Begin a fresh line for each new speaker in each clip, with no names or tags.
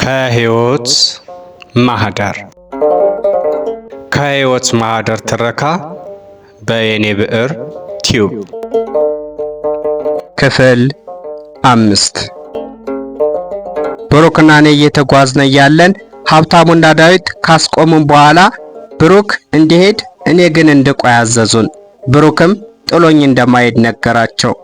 ከህይወት ማህደር ከህይወት ማህደር ትረካ በየኔ ብዕር ቲዩብ ክፍል 5። ብሩክና እኔ እየተጓዝን ያለን ሀብታሙና ዳዊት ካስቆሙን በኋላ ብሩክ እንዲሄድ እኔ ግን እንድቆይ አዘዙን። ብሩክም ጥሎኝ እንደማይሄድ ነገራቸው።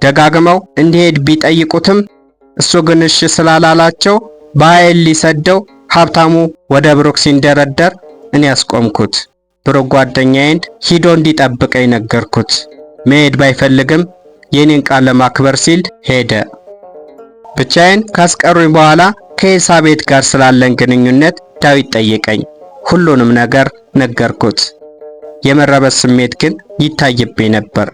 ደጋግመው እንዲሄድ ቢጠይቁትም እሱ ግን እሺ ስላላላቸው በኃይል ሊሰደው ሀብታሙ ወደ ብሩክ ሲንደረደር እኔ አስቆምኩት። ብሩክ ጓደኛዬን ሂዶ እንዲጠብቀኝ ነገርኩት። መሄድ ባይፈልግም የኔን ቃል ለማክበር ሲል ሄደ። ብቻዬን ካስቀሩኝ በኋላ ከኤልሳቤት ጋር ስላለን ግንኙነት ዳዊት ጠየቀኝ። ሁሉንም ነገር ነገርኩት። የመረበሽ ስሜት ግን ይታይብኝ ነበር።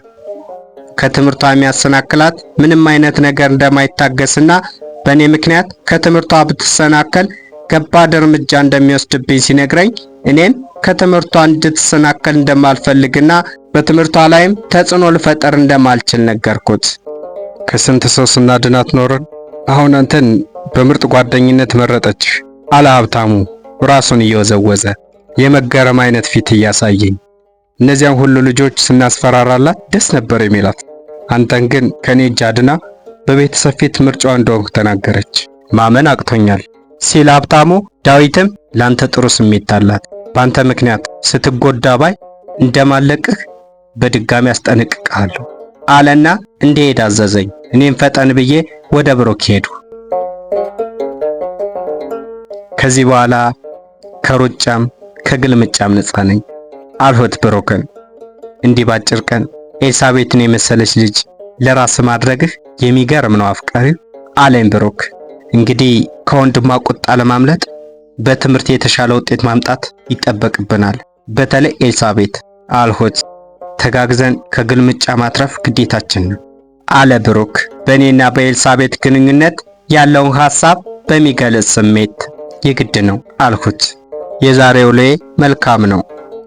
ከትምህርቷ የሚያሰናክላት ምንም አይነት ነገር እንደማይታገስና በእኔ ምክንያት ከትምህርቷ ብትሰናከል ከባድ እርምጃ እንደሚወስድብኝ ሲነግረኝ እኔም ከትምህርቷ እንድትሰናከል እንደማልፈልግና በትምህርቷ ላይም ተጽዕኖ ልፈጠር እንደማልችል ነገርኩት።
ከስንት ሰው ስናድናት ኖርን። አሁን አንተን በምርጥ ጓደኝነት መረጠች አለ ሀብታሙ ራሱን እየወዘወዘ የመገረም አይነት ፊት እያሳየኝ። እነዚያን ሁሉ ልጆች ስናስፈራራላት ደስ ነበር የሚላት። አንተን ግን ከኔ እጅ አድና በቤተሰብ ፊት ምርጫዋ እንደሆንኩ ተናገረች። ማመን አቅቶኛል ሲል ሀብታሙ ዳዊትም ላንተ ጥሩ ስሜት አላት፣ ባንተ ምክንያት ስትጎዳ ባይ እንደማለቅህ በድጋሚ አስጠነቅቅሃለሁ አለና እንዲሄድ አዘዘኝ። እኔም ፈጠን ብዬ ወደ ብሩክ ሄዱ። ከዚህ በኋላ ከሩጫም ከግልምጫም ነፃ ነኝ አልሁት ብሩክን። እንዲህ ባጭር ቀን ኤልሳቤትን የመሰለች ልጅ ለራስ ማድረግህ የሚገርም ነው አፍቃሪው አለኝ ብሩክ። እንግዲህ ከወንድሟ ቁጣ ለማምለጥ በትምህርት የተሻለ ውጤት ማምጣት ይጠበቅብናል፣ በተለይ ኤልሳቤት አልሁት። ተጋግዘን ከግልምጫ ማትረፍ ግዴታችን ነው አለ ብሩክ በእኔና በኤልሳቤት ግንኙነት ያለውን ሐሳብ በሚገልጽ ስሜት። የግድ ነው አልሁት። የዛሬው ላይ መልካም ነው፣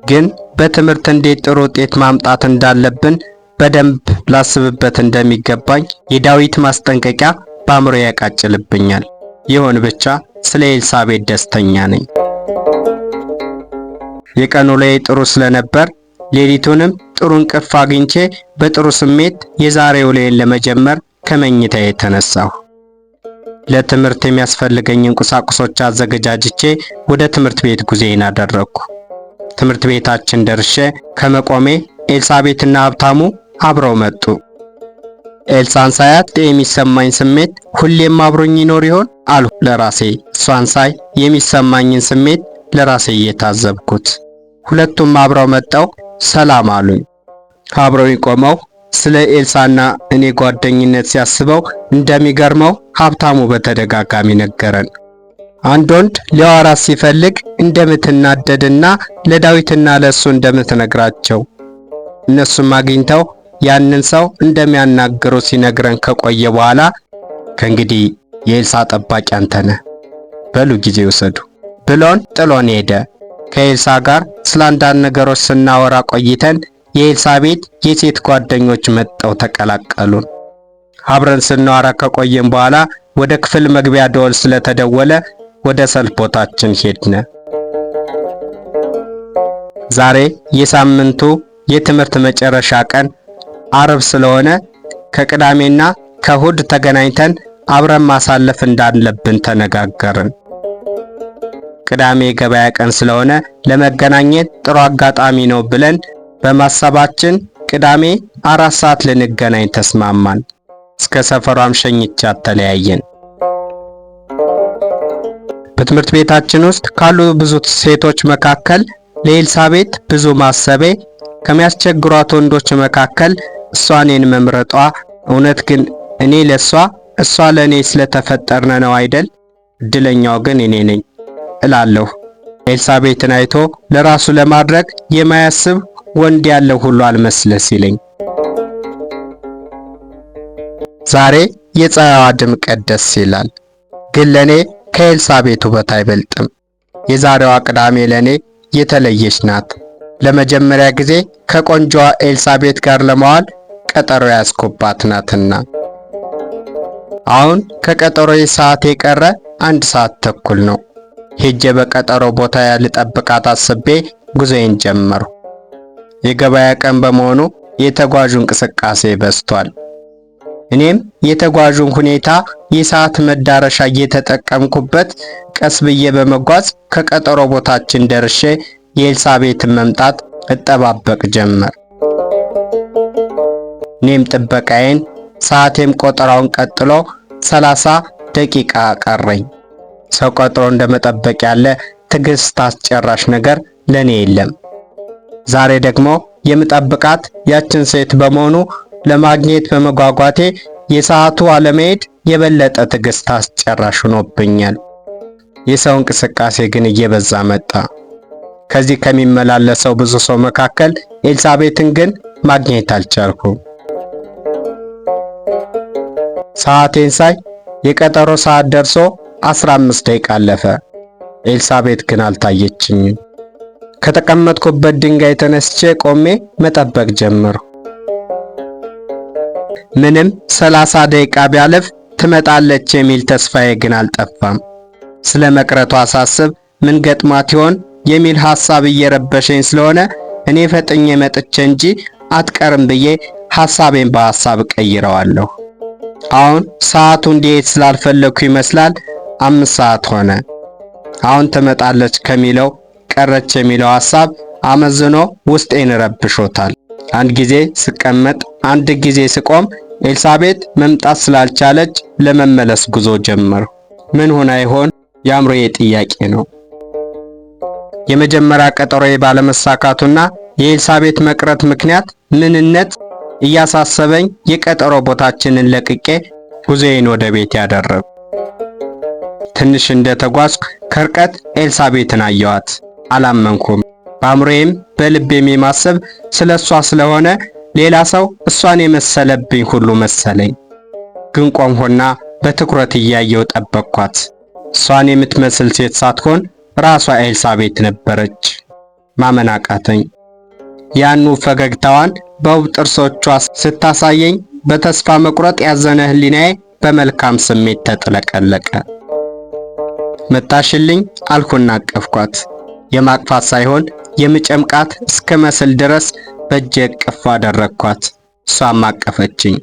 ግን በትምህርት እንዴት ጥሩ ውጤት ማምጣት እንዳለብን በደንብ ላስብበት እንደሚገባኝ የዳዊት ማስጠንቀቂያ በአእምሮ ያቃጭልብኛል። ይሁን ብቻ ስለ ኤልሳቤት ደስተኛ ነኝ። የቀኑ ላይ ጥሩ ስለነበር ሌሊቱንም ጥሩ እንቅልፍ አግኝቼ በጥሩ ስሜት የዛሬው ላይን ለመጀመር ከመኝታዬ ተነሳሁ። ለትምህርት የሚያስፈልገኝን ቁሳቁሶች አዘገጃጅቼ ወደ ትምህርት ቤት ጉዞዬን አደረግኩ። ትምህርት ቤታችን ደርሼ ከመቆሜ ኤልሳቤትና ሀብታሙ አብረው መጡ። ኤልሳን ሳያት የሚሰማኝ ስሜት ሁሌም አብሮኝ ይኖር ይሆን አልሁ ለራሴ። እሷን ሳይ የሚሰማኝን ስሜት ለራሴ እየታዘብኩት። ሁለቱም አብረው መጣው ሰላም አሉኝ። አብረው ቆመው ስለ ኤልሳና እኔ ጓደኝነት ሲያስበው እንደሚገርመው ሀብታሙ በተደጋጋሚ ነገረን። አንድ ወንድ ሊያወራት ሲፈልግ እንደምትናደድና ለዳዊትና ለሱ እንደምትነግራቸው እነሱም አግኝተው ያንን ሰው እንደሚያናግሩ ሲነግረን ከቆየ በኋላ ከእንግዲህ የኤልሳ ጠባቂ አንተ ነህ፣ በሉ ጊዜ ውሰዱ ብሎን ጥሎን ሄደ። ከኤልሳ ጋር ስለ አንዳንድ ነገሮች ስናወራ ቆይተን የኤልሳቤት የሴት ጓደኞች መጥተው ተቀላቀሉን። አብረን ስናወራ ከቆየን በኋላ ወደ ክፍል መግቢያ ደወል ስለተደወለ ወደ ሰልፍ ቦታችን ሄድን። ዛሬ የሳምንቱ የትምህርት መጨረሻ ቀን አርብ ስለሆነ ከቅዳሜና ከእሁድ ተገናኝተን አብረን ማሳለፍ እንዳለብን ተነጋገርን። ቅዳሜ ገበያ ቀን ስለሆነ ለመገናኘት ጥሩ አጋጣሚ ነው ብለን በማሰባችን ቅዳሜ 4 ሰዓት ልንገናኝ ተስማማን። እስከ ሰፈሯም ሸኝቻት ተለያየን። በትምህርት ቤታችን ውስጥ ካሉ ብዙ ሴቶች መካከል ለኤልሳቤት ብዙ ማሰቤ ከሚያስቸግሯት ወንዶች መካከል እሷ እኔን መምረጧ እውነት ግን እኔ ለሷ እሷ ለኔ ስለተፈጠርነ ነው አይደል? እድለኛው ግን እኔ ነኝ እላለሁ። ኤልሳቤትን አይቶ ለራሱ ለማድረግ የማያስብ ወንድ ያለው ሁሉ አልመስለስ ይለኝ። ዛሬ የፀሐይዋ ድምቀት ደስ ይላል፣ ግን ለኔ ከኤልሳቤት ውበት አይበልጥም። የዛሬዋ ቅዳሜ ለኔ የተለየች ናት። ለመጀመሪያ ጊዜ ከቆንጆዋ ኤልሳቤት ጋር ለመዋል ቀጠሮ ያስኮባት ናትና። አሁን ከቀጠሮዬ ሰዓት የቀረ 1 ሰዓት ተኩል ነው። ሄጄ በቀጠሮ ቦታ ልጠብቃት አስቤ ጉዞዬን ጀመርኩ። የገበያ ቀን በመሆኑ የተጓዡ እንቅስቃሴ በዝቷል። እኔም የተጓዡን ሁኔታ የሰዓት መዳረሻ እየተጠቀምኩበት ቀስ ብዬ በመጓዝ ከቀጠሮ ቦታችን ደርሼ የኤልሳቤጥን መምጣት እጠባበቅ ጀመር። እኔም ጥበቃዬን፣ ሰዓቴም ቆጠራውን ቀጥሎ 30 ደቂቃ ቀረኝ። ሰው ቀጥሮ እንደመጠበቅ ያለ ትዕግስት አስጨራሽ ነገር ለኔ የለም። ዛሬ ደግሞ የምጠብቃት ያችን ሴት በመሆኑ ለማግኘት በመጓጓቴ የሰዓቱ አለመሄድ የበለጠ ትዕግስት አስጨራሽ ሆኖብኛል። የሰው እንቅስቃሴ ግን እየበዛ መጣ። ከዚህ ከሚመላለሰው ብዙ ሰው መካከል ኤልሳቤጥን ግን ማግኘት አልቻልኩም። ሰዓቴን ሳይ የቀጠሮ ሰዓት ደርሶ 15 ደቂቃ አለፈ። ኤልሳቤጥ ግን አልታየችኝም። ከተቀመጥኩበት ድንጋይ ተነስቼ ቆሜ መጠበቅ ጀመርኩ። ምንም 30 ደቂቃ ቢያልፍ ትመጣለች የሚል ተስፋዬ ግን አልጠፋም። ስለ መቅረቷ ሳስብ ምን ገጥሟት ይሆን የሚል ሐሳብ እየረበሸኝ ስለሆነ እኔ ፈጥኜ መጥቼ እንጂ አትቀርም ብዬ ሐሳቤን በሐሳብ ቀይረዋለሁ። አሁን ሰዓቱ እንዲሄድ ስላልፈለኩ ይመስላል 5 ሰዓት ሆነ። አሁን ትመጣለች ከሚለው ቀረች የሚለው ሐሳብ አመዝኖ ውስጤን ረብሾታል። አንድ ጊዜ ስቀመጥ፣ አንድ ጊዜ ስቆም ኤልሳቤጥ መምጣት ስላልቻለች ለመመለስ ጉዞ ጀመርኩ። ምን ሆና ይሆን የአእምሮዬ ጥያቄ ነው። የመጀመሪያ ቀጠሮዬ ባለመሳካቱና የኤልሳቤጥ መቅረት ምክንያት ምንነት እያሳሰበኝ የቀጠሮ ቦታችንን ለቅቄ ጉዞዬን ወደ ቤት ያደረግኩ። ትንሽ እንደተጓዝኩ ከርቀት ኤልሳቤጥን አየኋት። አላመንኩም። በአእምሮዬም በልቤም የማሰብ ስለሷ ስለሆነ ሌላ ሰው እሷን የመሰለብኝ ሁሉ መሰለኝ። ግን ቆምሆና በትኩረት እያየው ጠበቅኳት። እሷን የምትመስል ሴት ሳትሆን ራሷ ኤልሳቤጥ ነበረች። ማመን አቃተኝ። ያኑ ፈገግታዋን በውብ ጥርሶቿ ስታሳየኝ በተስፋ መቁረጥ ያዘነ ሕሊናዬ በመልካም ስሜት ተጥለቀለቀ። መጣሽልኝ አልኩና አቀፍኳት። የማቅፋት ሳይሆን የምጨምቃት እስከ መስል ድረስ በእጄ እቅፍ አደረግኳት። እሷም አቀፈችኝ።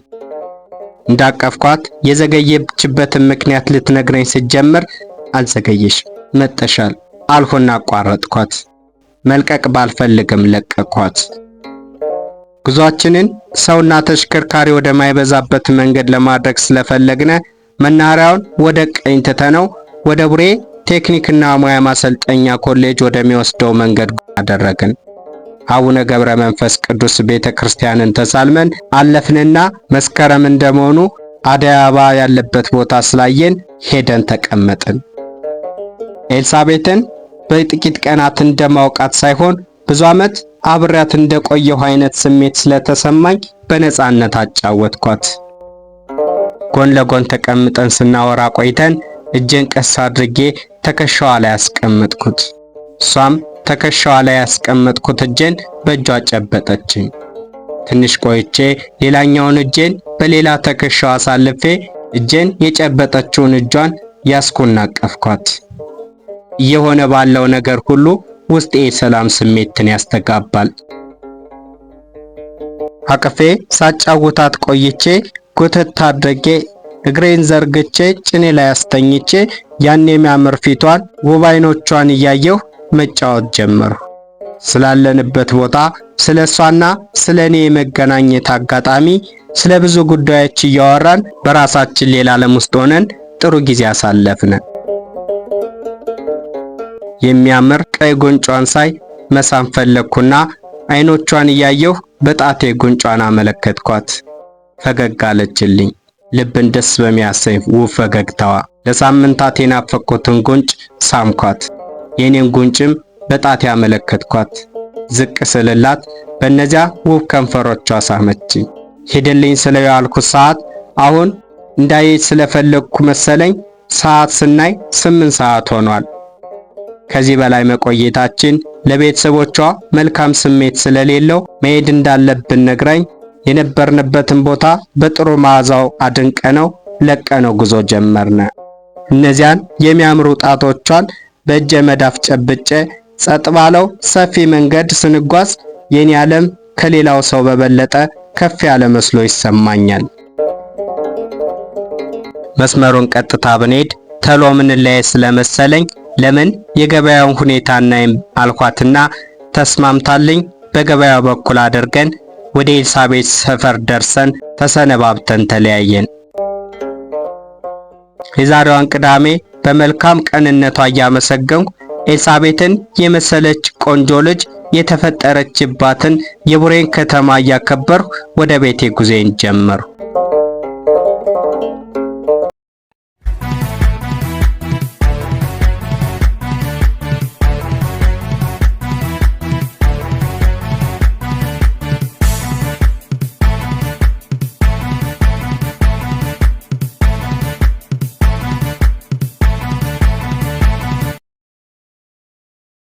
እንዳቀፍኳት የዘገየችበትን ምክንያት ልትነግረኝ ስትጀምር አልዘገየሽም፣ መጥተሻል አልኩና አቋረጥኳት። መልቀቅ ባልፈልግም ለቀኳት። ጉዟችንን ሰውና ተሽከርካሪ ወደ ማይበዛበት መንገድ ለማድረግ ስለፈለግነ መናኸሪያውን ወደ ቀኝ ትተነው ወደ ቡሬ ቴክኒክና ሙያ ማሰልጠኛ ኮሌጅ ወደሚወስደው መንገድ አደረግን። አቡነ ገብረ መንፈስ ቅዱስ ቤተክርስቲያንን ተሳልመን አለፍንና መስከረም እንደመሆኑ አደይ አበባ ያለበት ቦታ ስላየን ሄደን ተቀመጥን። ኤልሳቤጥን በጥቂት ቀናት እንደማውቃት ሳይሆን ብዙ ዓመት አብሬያት እንደቆየሁ አይነት ስሜት ስለተሰማኝ በነፃነት አጫወትኳት። ጎን ለጎን ተቀምጠን ስናወራ ቆይተን እጄን ቀስ አድርጌ ትከሻዋ ላይ ያስቀመጥኩት፣ እሷም ትከሻዋ ላይ ያስቀመጥኩት እጄን በእጇ ጨበጠችኝ። ትንሽ ቆይቼ ሌላኛውን እጄን በሌላ ትከሻዋ አሳልፌ እጄን የጨበጠችውን እጇን ያስኩና አቀፍኳት። እየሆነ ባለው ነገር ሁሉ ውስጤ የሰላም ስሜትን ያስተጋባል። አቅፌ ሳጫውታት ቆይቼ ጎተት አድርጌ እግሬን ዘርግቼ ጭኔ ላይ አስተኝቼ ያን የሚያምር ፊቷን ውብ አይኖቿን እያየሁ መጫወት ጀመርሁ። ስላለንበት ቦታ፣ ስለሷና ስለኔ የመገናኘት አጋጣሚ፣ ስለ ብዙ ጉዳዮች እያወራን በራሳችን ሌላ ዓለም ውስጥ ሆነን ጥሩ ጊዜ አሳለፍን። የሚያምር ቀይ ጉንጯን ሳይ መሳም ፈለግኩና አይኖቿን እያየሁ በጣቴ ጉንጯን አመለከትኳት። ፈገግ አለችልኝ። ልብን ደስ በሚያሰኝ ውብ ፈገግታዋ ለሳምንታት የናፈቅኩትን ጉንጭ ሳምኳት። የኔን ጉንጭም በጣቴ አመለከትኳት። ዝቅ ስልላት በእነዚያ ውብ ከንፈሮቿ ሳመችኝ። ሄደልኝ ስለው ያልኩት ሰዓት አሁን እንዳየች ስለፈለግኩ መሰለኝ ሰዓት ስናይ 8 ሰዓት ሆኗል። ከዚህ በላይ መቆየታችን ለቤተሰቦቿ መልካም ስሜት ስለሌለው መሄድ እንዳለብን ነግራኝ የነበርንበትን ቦታ በጥሩ መዓዛው አድንቀነው ለቀነው ጉዞ ጀመርነ።
እነዚያን የሚያምሩ ጣቶቿን በእጀ መዳፍ ጨብጬ ጸጥ ባለው ሰፊ መንገድ ስንጓዝ የኔ ዓለም ከሌላው ሰው በበለጠ ከፍ ያለ መስሎ ይሰማኛል። መስመሩን ቀጥታ ብንሄድ ተሎ ምንለያይ ስለመሰለኝ ለምን የገበያውን ሁኔታ እናይም አልኳትና ተስማምታልኝ በገበያው በኩል አድርገን ወደ ኤልሳቤጥ ሰፈር ደርሰን ተሰነባብተን ተለያየን። የዛሬዋን ቅዳሜ በመልካም ቀንነቷ እያመሰገንኩ ኤልሳቤጥን የመሰለች ቆንጆ ልጅ የተፈጠረችባትን የቡሬን ከተማ እያከበርኩ ወደ ቤቴ ጉዜን ጀመርኩ።